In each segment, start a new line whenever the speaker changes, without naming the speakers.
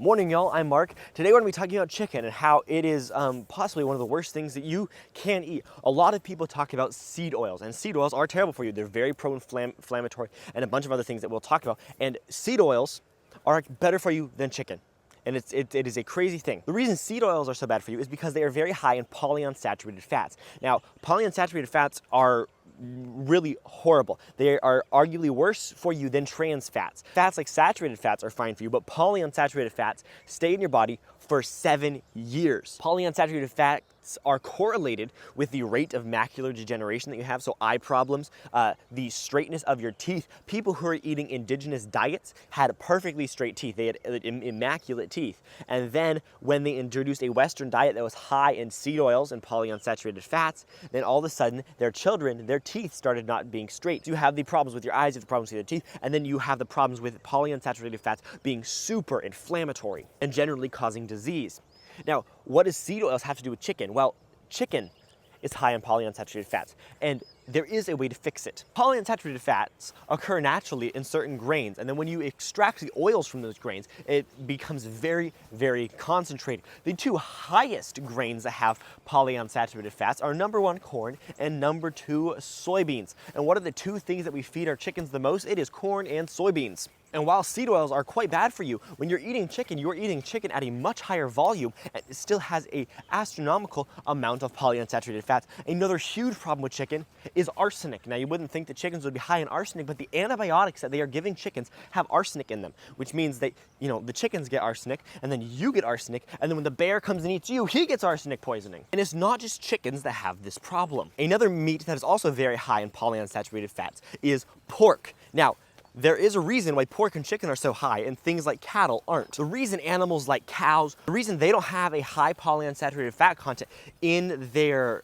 Morning, y'all. I'm Mark. Today we're going to be talking about chicken and how it is possibly one of the worst things that you can eat. A lot of people talk about seed oils, and seed oils are terrible for you. They're very pro-inflammatory and a bunch of other things that we'll talk about. And seed oils are better for you than chicken. And it is a crazy thing. The reason seed oils are so bad for you is because they are very high in polyunsaturated fats. Now, polyunsaturated fats are really horrible. They are arguably worse for you than trans fats. Fats like saturated fats are fine for you, but polyunsaturated fats stay in your body for 7 years. Polyunsaturated fats are correlated with the rate of macular degeneration that you have, so eye problems, the straightness of your teeth. People who are eating indigenous diets had perfectly straight teeth. They had immaculate teeth. And then when they introduced a Western diet that was high in seed oils and polyunsaturated fats, then all of a sudden their children, their teeth started not being straight. You have the problems with your eyes, you have the problems with your teeth, and then you have the problems with polyunsaturated fats being super inflammatory and generally causing disease. Now, what does seed oils have to do with chicken? Well, chicken is high in polyunsaturated fats, and there is a way to fix it. Polyunsaturated fats occur naturally in certain grains, and then when you extract the oils from those grains, it becomes very, very concentrated. The two highest grains that have polyunsaturated fats are number 1, corn, and number 2, soybeans. And what are the two things that we feed our chickens the most? It is corn and soybeans. And while seed oils are quite bad for you, when you're eating chicken at a much higher volume, and it still has an astronomical amount of polyunsaturated fats. Another huge problem with chicken is arsenic. Now, you wouldn't think that chickens would be high in arsenic, but the antibiotics that they are giving chickens have arsenic in them, which means that, the chickens get arsenic, and then you get arsenic, and then when the bear comes and eats you, he gets arsenic poisoning. And it's not just chickens that have this problem. Another meat that is also very high in polyunsaturated fats is pork. Now, there is a reason why pork and chicken are so high and things like cattle aren't. The reason animals like cows, the reason they don't have a high polyunsaturated fat content in their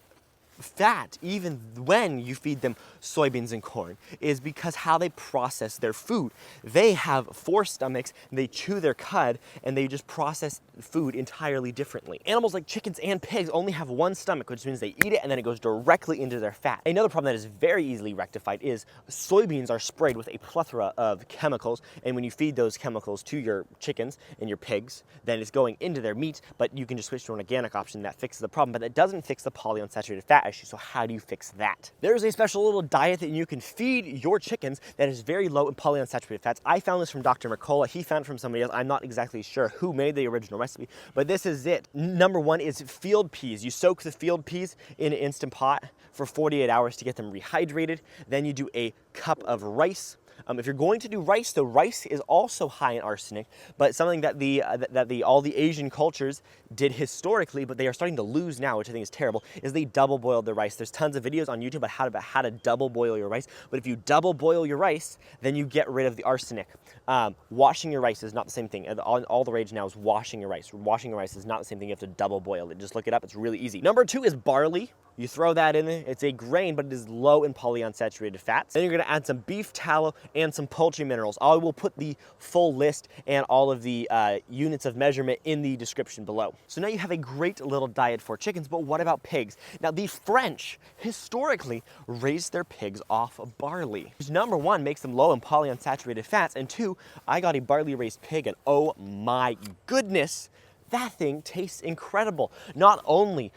fat, even when you feed them soybeans and corn, is because how they process their food. They have 4 stomachs, they chew their cud, and they just process food entirely differently. Animals like chickens and pigs only have 1 stomach, which means they eat it and then it goes directly into their fat. Another problem that is very easily rectified is soybeans are sprayed with a plethora of chemicals, and when you feed those chemicals to your chickens and your pigs, then it's going into their meat, but you can just switch to an organic option that fixes the problem, but that doesn't fix the polyunsaturated fat issue. So how do you fix that? There's a special little diet that you can feed your chickens that is very low in polyunsaturated fats. I found this from Dr. McCullough. He found it from somebody else. I'm not exactly sure who made the original recipe, but this is it. Number 1 is field peas. You soak the field peas in an Instant Pot for 48 hours to get them rehydrated. Then you do a cup of rice. If you're going to do rice, though, rice is also high in arsenic, but something that all the Asian cultures did historically, but they are starting to lose now, which I think is terrible, is they double boiled their rice. There's tons of videos on YouTube about how to double boil your rice, but if you double boil your rice, then you get rid of the arsenic. Washing your rice is not the same thing. All the rage now is washing your rice. Washing your rice is not the same thing. You have to double boil it. Just look it up. It's really easy. Number 2 is barley. You throw that in there. It's a grain, but it is low in polyunsaturated fats. Then you're going to add some beef tallow and some poultry minerals. I will put the full list and all of the units of measurement in the description below. So now you have a great little diet for chickens, but what about pigs? Now, the French historically raised their pigs off of barley, which number 1 makes them low in polyunsaturated fats, and 2, I got a barley raised pig, and oh my goodness, that thing tastes incredible. Not only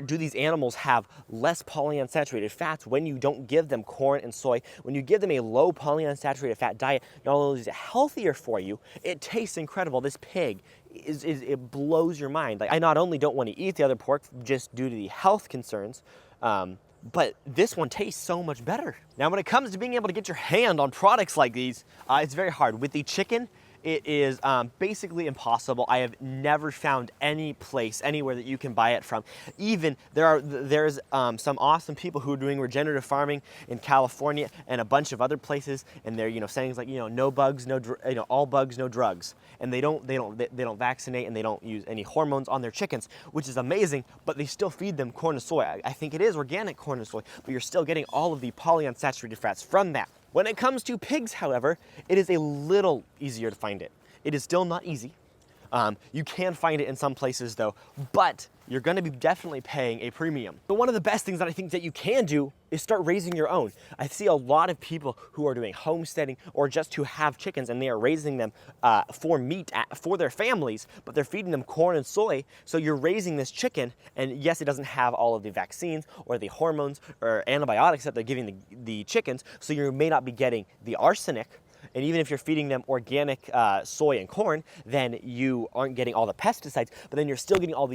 do these animals have less polyunsaturated fats when you don't give them corn and soy, when you give them a low polyunsaturated fat diet, not only is it healthier for you, it tastes incredible. This pig, it blows your mind. Like, I not only don't want to eat the other pork just due to the health concerns, but this one tastes so much better. Now, when it comes to being able to get your hand on products like these, it's very hard. With the chicken, it is basically impossible. I have never found any place, anywhere that you can buy it from. Even there's some awesome people who are doing regenerative farming in California and a bunch of other places, and they're saying things like no bugs, all bugs, no drugs, and they don't vaccinate and they don't use any hormones on their chickens, which is amazing. But they still feed them corn and soy. I think it is organic corn and soy, but you're still getting all of the polyunsaturated fats from that. When it comes to pigs, however, it is a little easier to find it. It is still not easy. You can find it in some places though, but you're gonna be definitely paying a premium. But one of the best things that I think that you can do is start raising your own. I see a lot of people who are doing homesteading or just to have chickens, and they are raising them for meat for their families, but they're feeding them corn and soy. So you're raising this chicken, and yes, it doesn't have all of the vaccines or the hormones or antibiotics that they're giving the chickens, so you may not be getting the arsenic. And even if you're feeding them organic soy and corn, then you aren't getting all the pesticides, but then you're still getting all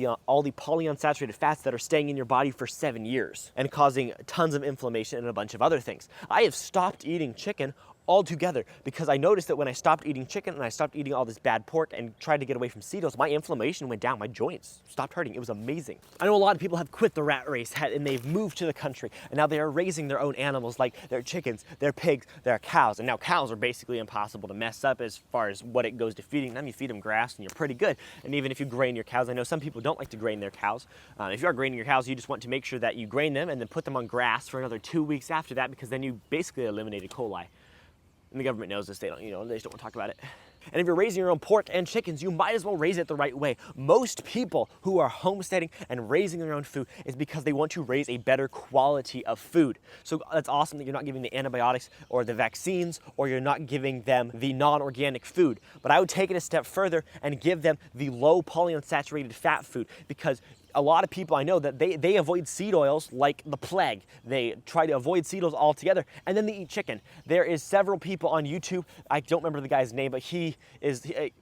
the polyunsaturated fats that are staying in your body for 7 years and causing tons of inflammation and a bunch of other things. I have stopped eating chicken altogether because I noticed that when I stopped eating chicken and I stopped eating all this bad pork and tried to get away from seed oils, my inflammation went down, my joints stopped hurting. It was amazing. I know a lot of people have quit the rat race and they've moved to the country, and now they are raising their own animals, like their chickens, their pigs, their cows. And now cows are basically impossible to mess up as far as what it goes to feeding them. You feed them grass and you're pretty good. And even if you grain your cows, I know some people don't like to grain their cows. If you are graining your cows, you just want to make sure that you grain them and then put them on grass for another 2 weeks after that, because then you basically eliminated coli. And the government knows this, they just don't want to talk about it. And if you're raising your own pork and chickens, you might as well raise it the right way. Most people who are homesteading and raising their own food is because they want to raise a better quality of food. So that's awesome that you're not giving the antibiotics or the vaccines, or you're not giving them the non-organic food. But I would take it a step further and give them the low polyunsaturated fat food, because a lot of people I know that they avoid seed oils like the plague. They try to avoid seed oils altogether, and then they eat chicken. There is several people on YouTube, I don't remember the guy's name, but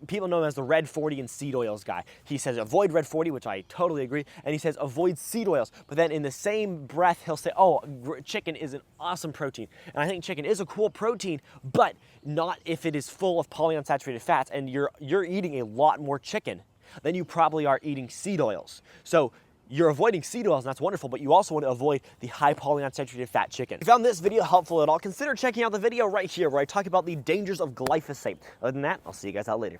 people know him as the Red 40 and seed oils guy. He says avoid Red 40, which I totally agree, and he says avoid seed oils. But then in the same breath, he'll say, oh, chicken is an awesome protein. And I think chicken is a cool protein, but not if it is full of polyunsaturated fats, and you're eating a lot more chicken then you probably are eating seed oils. So you're avoiding seed oils, and that's wonderful, but you also want to avoid the high polyunsaturated fat chicken. If you found this video helpful at all, consider checking out the video right here where I talk about the dangers of glyphosate. Other than that, I'll see you guys out later.